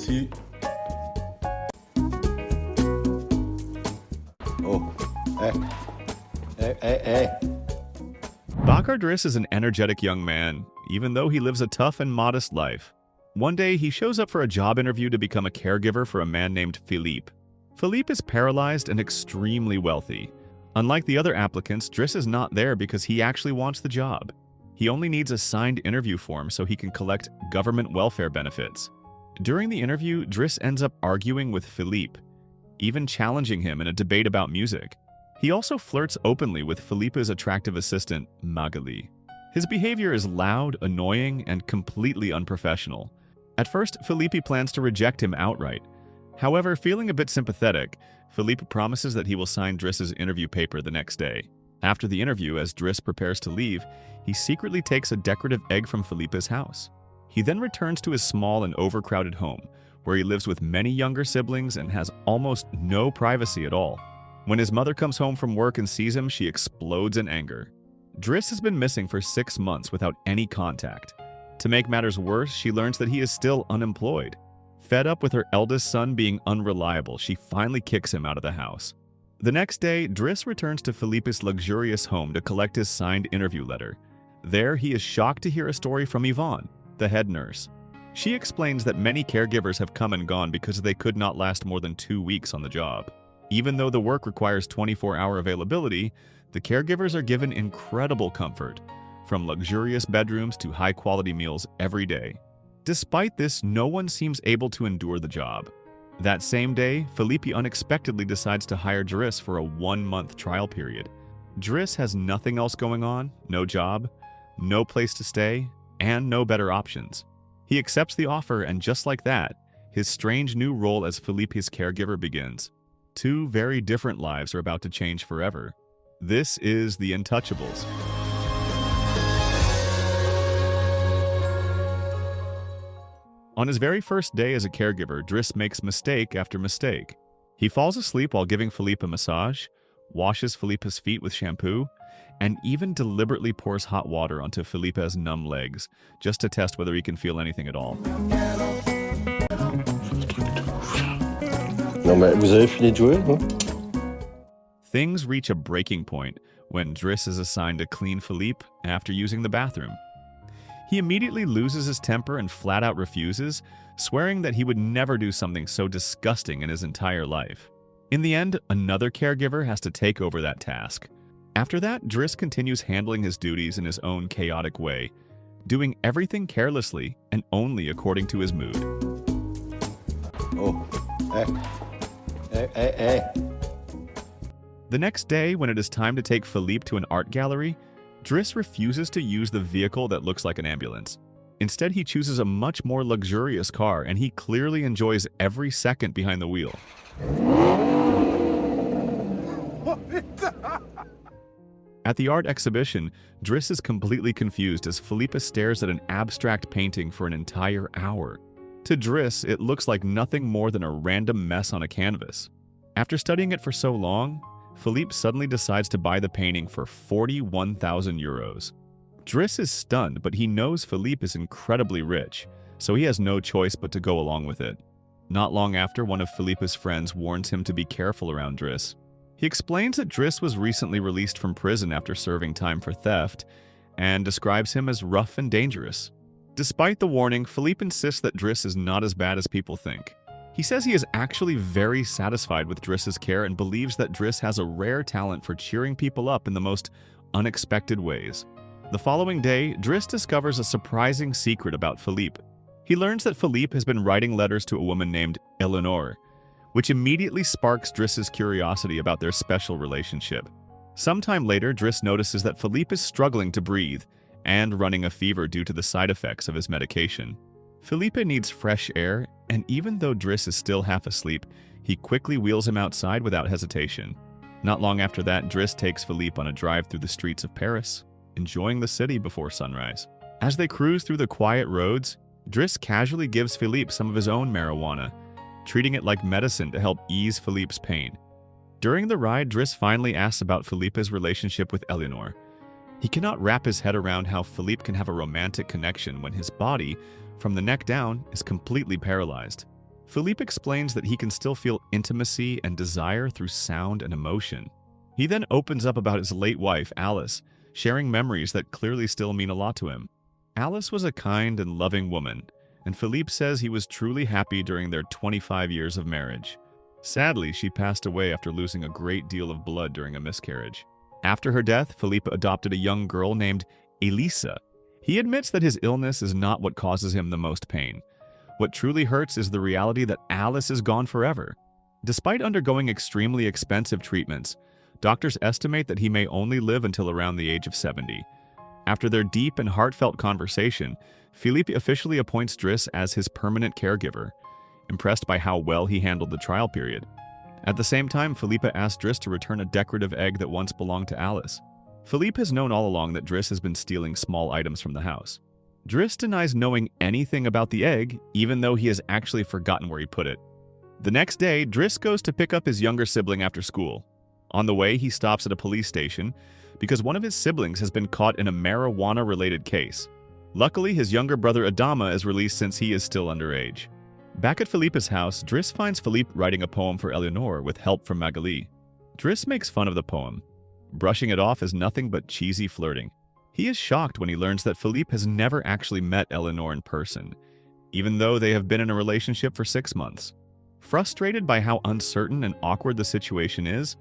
ici. Oh, hey, hey. Dris is an energetic young man, even though he lives a tough and modest life. One day, he shows up for a job interview to become a caregiver for a man named Felipe. Felipe is paralyzed and extremely wealthy. Unlike the other applicants, Dris is not there because he actually wants the job. He only needs a signed interview form so he can collect government welfare benefits. During the interview, Dris ends up arguing with Felipe, even challenging him in a debate about music. He also flirts openly with Felipe's attractive assistant, Magali. His behavior is loud, annoying, and completely unprofessional. At first, Felipe plans to reject him outright. However, feeling a bit sympathetic, Felipe promises that he will sign Dris's interview paper the next day. After the interview, as Dris prepares to leave, he secretly takes a decorative egg from Felipe's house. He then returns to his small and overcrowded home, where he lives with many younger siblings and has almost no privacy at all. When his mother comes home from work and sees him, she explodes in anger. Dris has been missing for 6 months without any contact. To make matters worse, she learns that he is still unemployed. Fed up with her eldest son being unreliable, she finally kicks him out of the house. The next day, Dris returns to Felipe's luxurious home to collect his signed interview letter. There, he is shocked to hear a story from Yvonne, the head nurse. She explains that many caregivers have come and gone because they could not last more than 2 weeks on the job. Even though the work requires 24-hour availability, the caregivers are given incredible comfort, from luxurious bedrooms to high-quality meals every day. Despite this, no one seems able to endure the job. That same day, Felipe unexpectedly decides to hire Dris for a 1-month trial period. Dris has nothing else going on, no job, no place to stay, and no better options. He accepts the offer, and just like that, his strange new role as Felipe's caregiver begins. 2 very different lives are about to change forever. This is The Untouchables. On his very first day as a caregiver, Dris makes mistake after mistake. He falls asleep while giving Felipe a massage, washes Felipe's feet with shampoo, and even deliberately pours hot water onto Felipe's numb legs, just to test whether he can feel anything at all. Non mais vous avez fini de jouer, non? Things reach a breaking point when Dris is assigned to clean Felipe after using the bathroom. He immediately loses his temper and flat out refuses, swearing that he would never do something so disgusting in his entire life. In the end, another caregiver has to take over that task. After that, Dris continues handling his duties in his own chaotic way, doing everything carelessly and only according to his mood. Oh, hey. The next day, when it is time to take Felipe to an art gallery, Dris refuses to use the vehicle that looks like an ambulance. Instead, he chooses a much more luxurious car, and he clearly enjoys every second behind the wheel. At the art exhibition, Dris is completely confused as Felipe stares at an abstract painting for an entire hour. To Dris, it looks like nothing more than a random mess on a canvas. After studying it for so long, Felipe suddenly decides to buy the painting for 41,000 euros. Dris is stunned, but he knows Felipe is incredibly rich, so he has no choice but to go along with it. Not long after, one of Felipe's friends warns him to be careful around Dris. He explains that Dris was recently released from prison after serving time for theft, and describes him as rough and dangerous. Despite the warning, Felipe insists that Dris is not as bad as people think. He says he is actually very satisfied with Dris's care and believes that Dris has a rare talent for cheering people up in the most unexpected ways. The following day, Dris discovers a surprising secret about Felipe. He learns that Felipe has been writing letters to a woman named Eleanor, which immediately sparks Dris's curiosity about their special relationship. Sometime later, Dris notices that Felipe is struggling to breathe and running a fever due to the side effects of his medication. Felipe needs fresh air, and even though Dris is still half asleep, he quickly wheels him outside without hesitation. Not long after that, Dris takes Felipe on a drive through the streets of Paris, enjoying the city before sunrise. As they cruise through the quiet roads, Dris casually gives Felipe some of his own marijuana, treating it like medicine to help ease Felipe's pain. During the ride, Dris finally asks about Felipe's relationship with Eleanor. He cannot wrap his head around how Felipe can have a romantic connection when his body, from the neck down, is completely paralyzed. Felipe explains that he can still feel intimacy and desire through sound and emotion. He then opens up about his late wife, Alice, sharing memories that clearly still mean a lot to him. Alice was a kind and loving woman, and Felipe says he was truly happy during their 25 years of marriage. Sadly, she passed away after losing a great deal of blood during a miscarriage. After her death, Felipe adopted a young girl named Elisa. He admits that his illness is not what causes him the most pain. What truly hurts is the reality that Alice is gone forever. Despite undergoing extremely expensive treatments, doctors estimate that he may only live until around the age of 70. After their deep and heartfelt conversation, Felipe officially appoints Dris as his permanent caregiver, impressed by how well he handled the trial period. At the same time, Felipe asks Dris to return a decorative egg that once belonged to Alice. Felipe has known all along that Dris has been stealing small items from the house. Dris denies knowing anything about the egg, even though he has actually forgotten where he put it. The next day, Dris goes to pick up his younger sibling after school. On the way, he stops at a police station because one of his siblings has been caught in a marijuana-related case. Luckily, his younger brother Adama is released since he is still underage. Back at Felipe's house, Dris finds Felipe writing a poem for Eleanor with help from Magali. Dris makes fun of the poem, brushing it off as nothing but cheesy flirting. He is shocked when he learns that Felipe has never actually met Eleanor in person, even though they have been in a relationship for 6 months. Frustrated by how uncertain and awkward the situation is,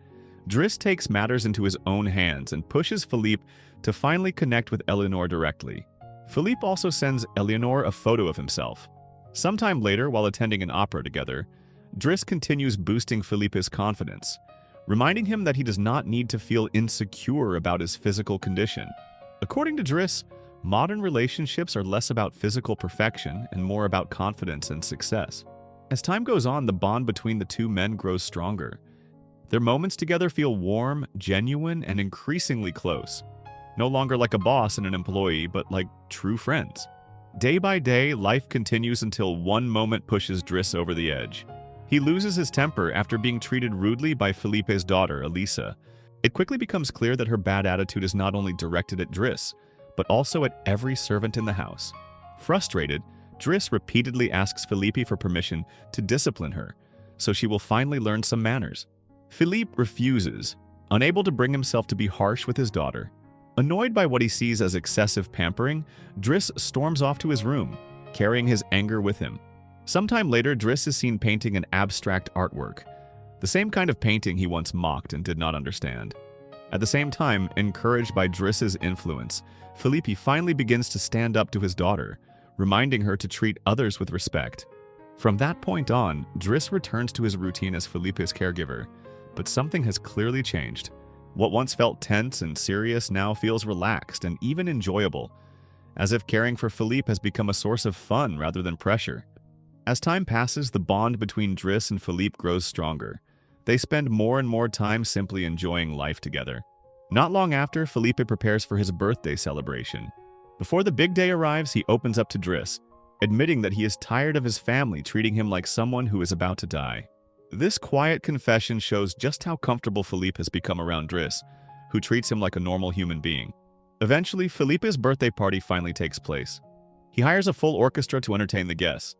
Dris takes matters into his own hands and pushes Felipe to finally connect with Eleanor directly. Felipe also sends Eleanor a photo of himself. Sometime later, while attending an opera together, Dris continues boosting Felipe's confidence, reminding him that he does not need to feel insecure about his physical condition. According to Dris, modern relationships are less about physical perfection and more about confidence and success. As time goes on, the bond between the two men grows stronger. Their moments together feel warm, genuine, and increasingly close. No longer like a boss and an employee, but like true friends. Day by day, life continues until one moment pushes Dris over the edge. He loses his temper after being treated rudely by Felipe's daughter, Elisa. It quickly becomes clear that her bad attitude is not only directed at Dris, but also at every servant in the house. Frustrated, Dris repeatedly asks Felipe for permission to discipline her, so she will finally learn some manners. Felipe refuses, unable to bring himself to be harsh with his daughter. Annoyed by what he sees as excessive pampering, Dris storms off to his room, carrying his anger with him. Sometime later, Dris is seen painting an abstract artwork, the same kind of painting he once mocked and did not understand. At the same time, encouraged by Dris's influence, Felipe finally begins to stand up to his daughter, reminding her to treat others with respect. From that point on, Dris returns to his routine as Felipe's caregiver, but something has clearly changed. What once felt tense and serious now feels relaxed and even enjoyable, as if caring for Felipe has become a source of fun rather than pressure. As time passes, the bond between Dris and Felipe grows stronger. They spend more and more time simply enjoying life together. Not long after, Felipe prepares for his birthday celebration. Before the big day arrives, he opens up to Dris, admitting that he is tired of his family treating him like someone who is about to die. This quiet confession shows just how comfortable Felipe has become around Dris, who treats him like a normal human being. Eventually, Felipe's birthday party finally takes place. He hires a full orchestra to entertain the guests.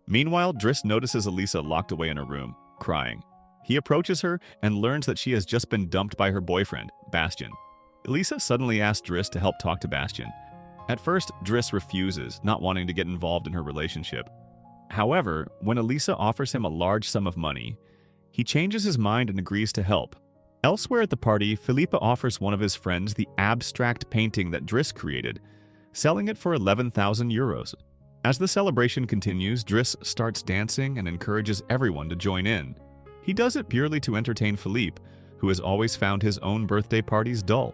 Meanwhile, Dris notices Elisa locked away in her room, crying. He approaches her and learns that she has just been dumped by her boyfriend, Bastian. Elisa suddenly asks Dris to help talk to Bastian. At first, Dris refuses, not wanting to get involved in her relationship. However, when Elisa offers him a large sum of money, he changes his mind and agrees to help. Elsewhere at the party, Felipe offers one of his friends the abstract painting that Dris created, selling it for 11,000 euros. As the celebration continues, Dris starts dancing and encourages everyone to join in. He does it purely to entertain Felipe, who has always found his own birthday parties dull.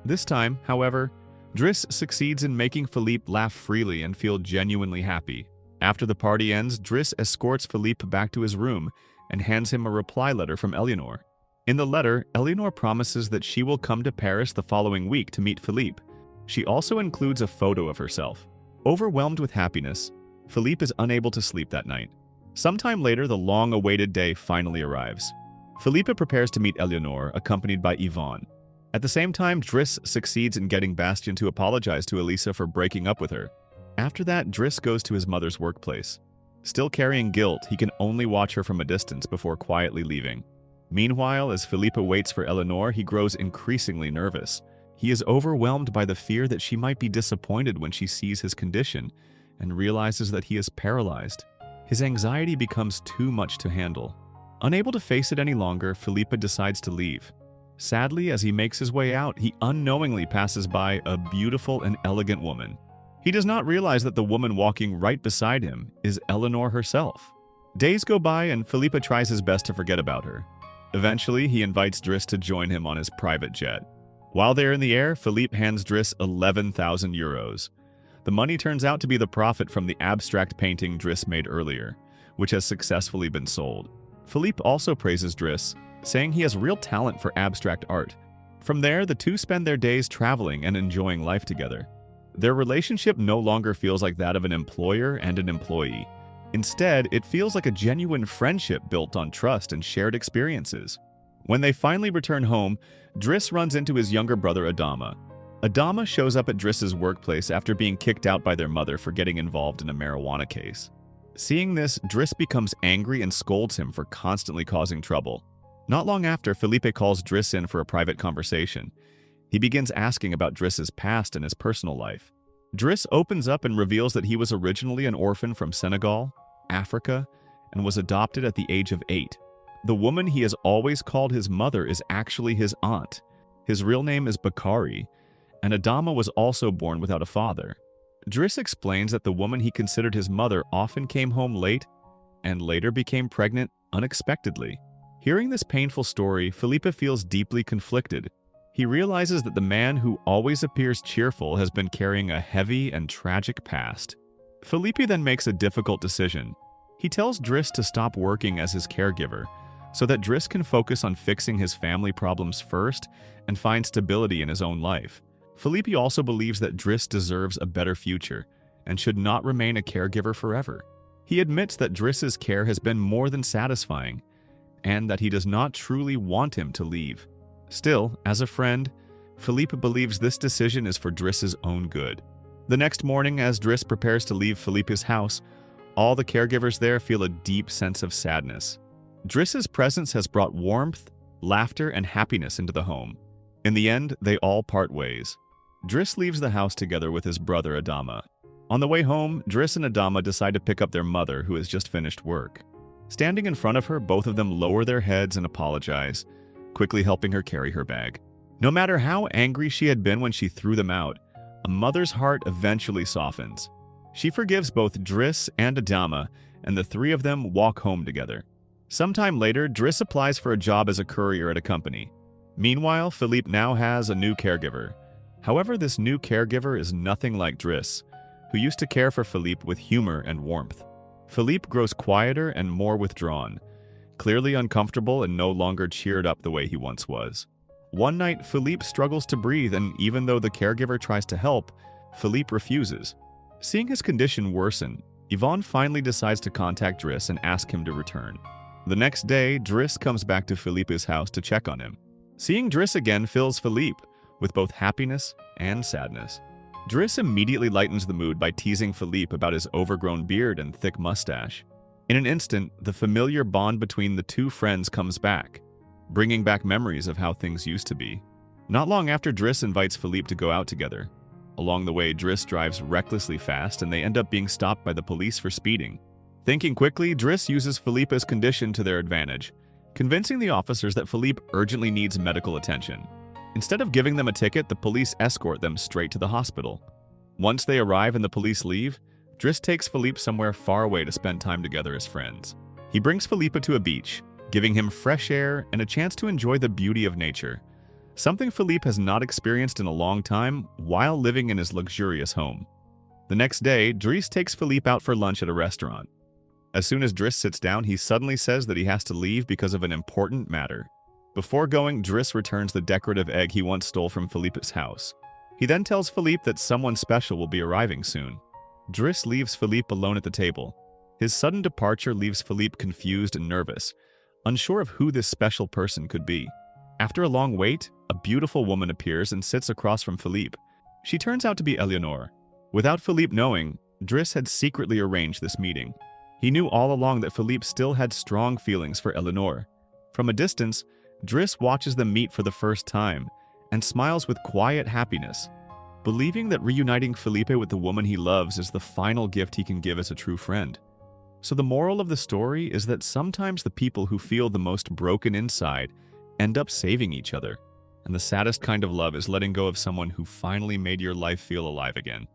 This time, however, Dris succeeds in making Felipe laugh freely and feel genuinely happy. After the party ends, Dris escorts Felipe back to his room and hands him a reply letter from Eleanor. In the letter, Eleanor promises that she will come to Paris the following week to meet Felipe. She also includes a photo of herself. Overwhelmed with happiness, Felipe is unable to sleep that night. Sometime later, the long-awaited day finally arrives. Felipe prepares to meet Eleanor, accompanied by Yvonne. At the same time, Dris succeeds in getting Bastian to apologize to Elisa for breaking up with her. After that, Dris goes to his mother's workplace. Still carrying guilt, he can only watch her from a distance before quietly leaving. Meanwhile, as Felipe waits for Eleanor, he grows increasingly nervous. He is overwhelmed by the fear that she might be disappointed when she sees his condition and realizes that he is paralyzed. His anxiety becomes too much to handle. Unable to face it any longer, Felipe decides to leave. Sadly, as he makes his way out, he unknowingly passes by a beautiful and elegant woman. He does not realize that the woman walking right beside him is Eleanor herself. Days go by and Felipe tries his best to forget about her. Eventually, he invites Dris to join him on his private jet. While they're in the air, Felipe hands Dris 11,000 euros. The money turns out to be the profit from the abstract painting Dris made earlier, which has successfully been sold. Felipe also praises Dris, saying he has real talent for abstract art. From there, the two spend their days traveling and enjoying life together. Their relationship no longer feels like that of an employer and an employee. Instead, it feels like a genuine friendship built on trust and shared experiences. When they finally return home, Dris runs into his younger brother Adama. Adama shows up at Dris's workplace after being kicked out by their mother for getting involved in a marijuana case. Seeing this, Dris becomes angry and scolds him for constantly causing trouble. Not long after, Felipe calls Dris in for a private conversation. He begins asking about Dris's past and his personal life. Dris opens up and reveals that he was originally an orphan from Senegal, Africa, and was adopted at the age of 8. The woman he has always called his mother is actually his aunt. His real name is Bakari, and Adama was also born without a father. Dris explains that the woman he considered his mother often came home late and later became pregnant unexpectedly. Hearing this painful story, Felipe feels deeply conflicted. He realizes that the man who always appears cheerful has been carrying a heavy and tragic past. Felipe then makes a difficult decision. He tells Dris to stop working as his caregiver, so that Dris can focus on fixing his family problems first and find stability in his own life. Felipe also believes that Dris deserves a better future and should not remain a caregiver forever. He admits that Dris's care has been more than satisfying, and that he does not truly want him to leave. Still, as a friend, Felipe believes this decision is for Dris's own good. The next morning, as Dris prepares to leave Felipe's house, all the caregivers there feel a deep sense of sadness. Dris's presence has brought warmth, laughter, and happiness into the home. In the end, they all part ways. Dris leaves the house together with his brother Adama. On the way home, Dris and Adama decide to pick up their mother, who has just finished work. Standing in front of her, both of them lower their heads and apologize, quickly helping her carry her bag. No matter how angry she had been when she threw them out, a mother's heart eventually softens. She forgives both Dris and Adama, and the three of them walk home together. Sometime later, Dris applies for a job as a courier at a company. Meanwhile, Felipe now has a new caregiver. However, this new caregiver is nothing like Dris, who used to care for Felipe with humor and warmth. Felipe grows quieter and more withdrawn, clearly uncomfortable and no longer cheered up the way he once was. One night, Felipe struggles to breathe, and even though the caregiver tries to help, Felipe refuses. Seeing his condition worsen, Yvonne finally decides to contact Dris and ask him to return. The next day, Dris comes back to Felipe's house to check on him. Seeing Dris again fills Felipe with both happiness and sadness. Dris immediately lightens the mood by teasing Felipe about his overgrown beard and thick mustache. In an instant, the familiar bond between the two friends comes back, bringing back memories of how things used to be. Not long after, Dris invites Felipe to go out together. Along the way, Dris drives recklessly fast and they end up being stopped by the police for speeding. Thinking quickly, Dris uses Felipe's condition to their advantage, convincing the officers that Felipe urgently needs medical attention. Instead of giving them a ticket, the police escort them straight to the hospital. Once they arrive and the police leave, Dris takes Felipe somewhere far away to spend time together as friends. He brings Felipe to a beach, giving him fresh air and a chance to enjoy the beauty of nature, something Felipe has not experienced in a long time while living in his luxurious home. The next day, Dris takes Felipe out for lunch at a restaurant. As soon as Dris sits down, he suddenly says that he has to leave because of an important matter. Before going, Dris returns the decorative egg he once stole from Felipe's house. He then tells Felipe that someone special will be arriving soon. Dris leaves Felipe alone at the table. His sudden departure leaves Felipe confused and nervous, unsure of who this special person could be. After a long wait, a beautiful woman appears and sits across from Felipe. She turns out to be Eleanor. Without Felipe knowing, Dris had secretly arranged this meeting. He knew all along that Felipe still had strong feelings for Eleanor. From a distance, Dris watches them meet for the first time and smiles with quiet happiness, believing that reuniting Felipe with the woman he loves is the final gift he can give as a true friend. So the moral of the story is that sometimes the people who feel the most broken inside end up saving each other, and the saddest kind of love is letting go of someone who finally made your life feel alive again.